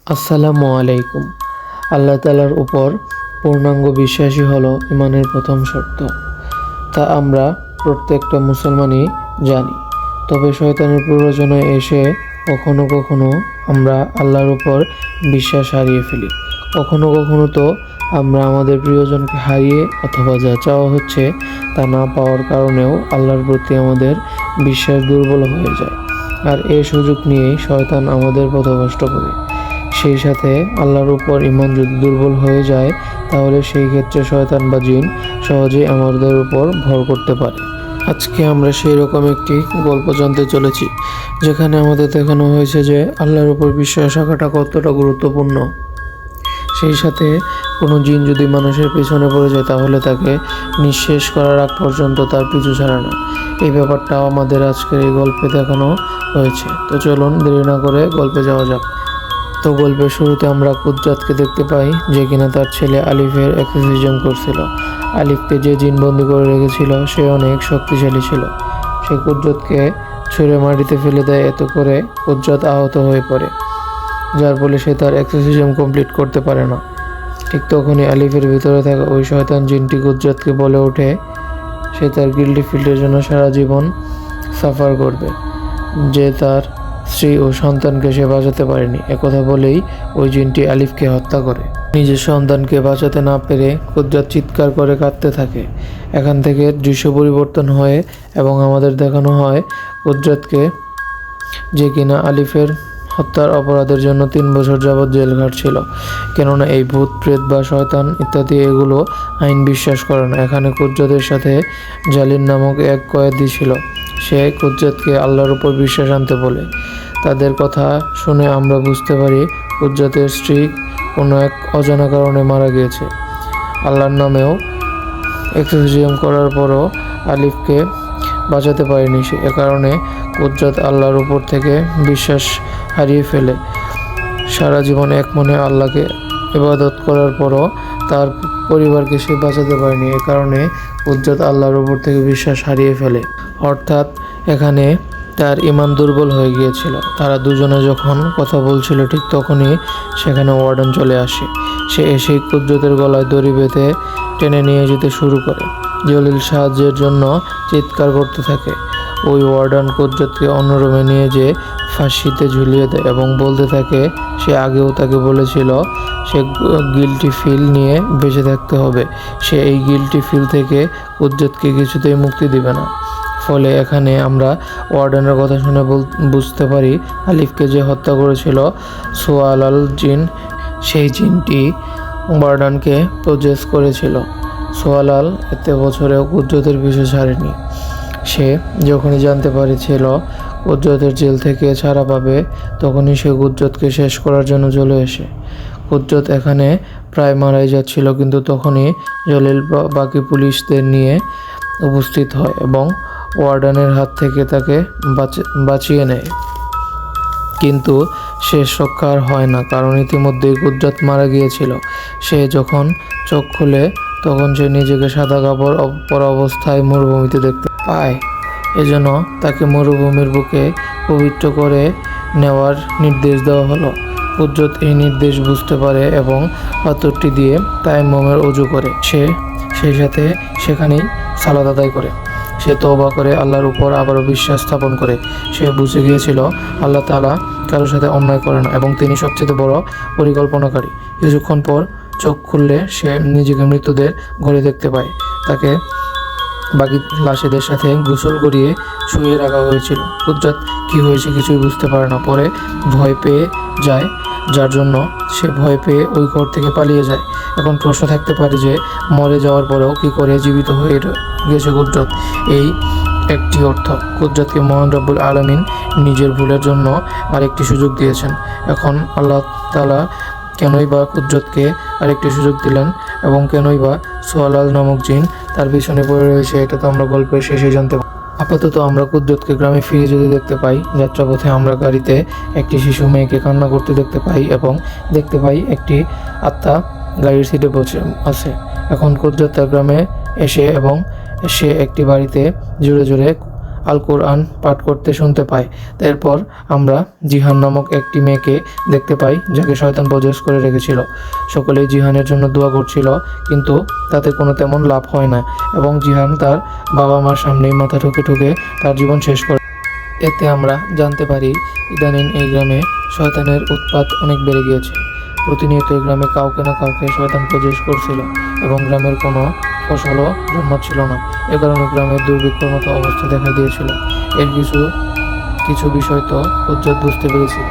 আসসালামু আলাইকুম। আল্লাহ তাআলার উপর পূর্ণাঙ্গ বিশ্বাসী হলো ইমানের প্রথম শর্ত। তা আমরা প্রত্যেকটা মুসলমানই জানি। তবে শয়তানের প্ররোচনায় এসে কখনো কখনো আমরা আল্লাহর উপর বিশ্বাস হারিয়ে ফেলি। কখনো কখনো তো আমরা আমাদের প্রিয়জনকে হারিয়ে অথবা যা চাওয়া হচ্ছে তা না পাওয়ার কারণেও আল্লাহর প্রতি আমাদের বিশ্বাস দুর্বল হয়ে যায়। আর এই সুযোগ নিয়েই শয়তান আমাদের পথভ্রষ্ট করে। সেই সাথে আল্লাহর উপর ঈমান যদি দুর্বল হয়ে যায়, তাহলে সেই ক্ষেত্রে শয়তান বা জিন সহজেই আমাদের উপর ভর করতে পারে। আজকে আমরা সেই রকম একটি গল্প জানতে চলেছি, যেখানে আমাদের দেখানো হয়েছে যে আল্লাহর উপর বিশ্বাস রাখাটা কতটা গুরুত্বপূর্ণ। সেই সাথে কোনো জিন যদি মানুষের পিছনে পড়ে যায়, তাহলে তাকে নিঃশেষ করার আগ পর্যন্ত তার পিছু ছাড়ে না। এই ব্যাপারটাও আমাদের আজকের এই গল্পে দেখানো হয়েছে। তো চলুন দেরি না করে গল্পে যাওয়া যাক। তো গল্পের শুরুতে আমরা কুদরাতকে দেখতে পাই, যে কিনা তার ছেলে আলিফের এক্সোরসিজম করছিল। আলিফকে যে জিনবন্দি করে রেখেছিল সে অনেক শক্তিশালী ছিল। সে কুদরতকে ছুঁড়ে মাটিতে ফেলে দেয়, এতে করে কুদরত আহত হয়ে পড়ে, যার ফলে সে তার এক্সোরসিজম কমপ্লিট করতে পারে না। ঠিক তখনই আলিফের ভিতরে থাকা ওই শয়তান জিনটি কুদরতকে বলে ওঠে সে তার গিল্টি ফিল্ডের জন্য সারা জীবন সাফার করবে, যে তার স্ত্রী ও সন্তানকে সে বাঁচাতে পারেনি। একথা বলেই ওই জিনটি আলিফকে হত্যা করে। নিজের সন্তানকে বাঁচাতে না পেরে কুদরত চিৎকার করে কাঁদতে থাকে। এখান থেকে দৃশ্য পরিবর্তন হয় এবং আমাদের দেখানো হয় কুদরতকে, যে কিনা আলিফের হত্যার অপরাধের জন্য 3 বছর যাবৎ জেল খাটছিল। কেননা এই ভূত প্রেত বা শয়তান ইত্যাদি এগুলো আইন বিশ্বাস করে না। এখানে কুদরতের সাথে জালিন নামক এক কয়েদি ছিল। সে কুদরতকে আল্লাহর উপর বিশ্বাস আনতে বলে। তাদের কথা শুনে আমরা বুঝতে পারি কুদরতের স্ত্রী কোনো এক অজানা কারণে মারা গিয়েছে। আল্লাহর নামেও এক্সোরসিজম করার পরও আলিফকে বাঁচাতে পারেনি সে। এ কারণে কুদরত আল্লাহর উপর থেকে বিশ্বাস হারিয়ে ফেলে। সারা জীবন এক মনে আল্লাহকে ইবাদত করার পরও তার পরিবারকে সে বাঁচাতে পারেনি। এ কারণে কুদরত আল্লাহর উপর থেকে বিশ্বাস হারিয়ে ফেলে। অর্থাৎ এখানে তার ঈমান দুর্বল হয়ে গিয়েছিল। তারা দুজনে যখন কথা বলছিল, ঠিক তখনই সেখানে ওয়ার্ডেন চলে আসে। সে এসেই কুদরতের গলায় দড়ি বেঁধে টেনে নিয়ে যেতে শুরু করে। জলিল সাহায্যের জন্য চিৎকার করতে থাকে। ওই ওয়ার্ডেন কুদরতকে অন্য রুমে নিয়ে যেয়ে ফাঁসিতে ঝুলিয়ে দেয় এবং বলতে থাকে সে আগেও তাকে বলেছিল সে গিল্টি ফিল নিয়ে বেঁচে থাকতে হবে। সে এই গিল্টি ফিল থেকে কুদরতকে কিছুতেই মুক্তি দিবে না। ফলে এখানে আমরা ওয়ার্ডেনের কথা শুনে বুঝতে পারি আলিফকে যে হত্যা করেছিল সোয়ালাল জিন, সেই জিনটি ওয়ার্ডেনকে প্রজেস করেছিল। সোয়ালাল এতে বছরেও কুদরতের পিছু ছাড়েনি। সে যখনই জানতে পারেছিল কুদরতের জেল থেকে ছাড়া পাবে, তখনই সে কুদরতকে শেষ করার জন্য চলে আসে। কুদরত এখানে প্রায় মারাই যাচ্ছিল, কিন্তু তখনই জলিল বাকি পুলিশদের নিয়ে উপস্থিত হয় এবং ওয়ার্ডেনের হাত থেকে তাকে বাঁচিয়ে নেয়। কিন্তু শেষ রক্ষা আর হয় না, কারণ ইতিমধ্যেই কুদরত মারা গিয়েছিল। সে যখন চোখ খুলে তখন সে নিজেকে সাদা কাপড় পরা অবস্থায় মরুভূমিতে দেখতে পায়। এজন্য তাকে মরুভূমির বুকে পবিত্র করে নেওয়ার নির্দেশ দেওয়া হলো। কুদরত এই নির্দেশ বুঝতে পারে এবং পাথরটি দিয়ে তায়াম্মুমের ওযু করে। সে সেই সাথে সেখানেই সালাত আদায় করে। সে তওবা করে আল্লাহর উপর আবারও বিশ্বাস স্থাপন করে। সে বুঝে গিয়েছিল আল্লাহ তাআলা কারোর সাথে অন্যায় করে না এবং তিনি সবচেয়ে বড় পরিকল্পনাকারী। কিছুক্ষণ পর চোখ খুললে সে নিজেকে মৃতদের ঘরে দেখতে পায়। তাকে বাকি লাশেদের সাথে গোসল করিয়ে শুয়ে রাখা হয়েছিল। কুদরত কী হয়েছে কিছুই বুঝতে পারে না। পরে ভয় পেয়ে যায়, যার জন্য সে ভয় পেয়ে ওই ঘর থেকে পালিয়ে যায়। এখন প্রশ্ন থাকতে পারে যে মরে যাওয়ার পরেও কী করে জীবিত হয়ে গেছে কুদরত। এই একটি অর্থ, কুদরতকে মহান রব্বুল আলামিন নিজের ভুলের জন্য আরেকটি সুযোগ দিয়েছেন। এখন আল্লাহ তাআলা কেনই বা কুদরতকে আরেকটি সুযোগ দিলেন এবং কেনই বা সোয়ালাল নামক জিন তার পিছনে পড়ে রয়েছে, এটা তো আমরা গল্পের শেষে জানতে পারি। আপাতত আমরা কুদরতকে গ্রামে ফিরে যেতে দেখতে পাই। যাত্রাপথে আমরা গাড়িতে একটি শিশু মেয়েকে কান্না করতে দেখতে পাই এবং দেখতে পাই একটি আত্মা গাড়ির সিটে বসে আছে। এখন কুদরত তার গ্রামে এসে এবং সে একটি বাড়িতে জোরে জোরে আল কোরআন পাঠ করতে শুনতে পাই। এরপর আমরা জিহান নামক একটি মেয়েকে দেখতে পাই যাকে শয়তান প্রজেস করে রেখেছিল। সকলেই জিহানের জন্য দোয়া করছিল, কিন্তু তাতে কোনো তেমন লাভ হয় না এবং জিহান তার বাবা মার সামনেই মাথা ঠুকে ঠুকে তার জীবন শেষ করে। এতে আমরা জানতে পারি ইদানিং এই গ্রামে শয়তানের উৎপাত অনেক বেড়ে গিয়েছে। প্রতিনিয়ত এই গ্রামে কাউকে না কাউকে শয়তান প্রজেস করছিল এবং গ্রামের কোনো ফসলও জন্মাচ্ছিল না। এ কারণে গ্রামের দুর্ভিক্ষর মতো অবস্থা দেখা দিয়েছিল। এর কিছু বিষয় তো হুজ্জত বুঝতে পেরেছিল।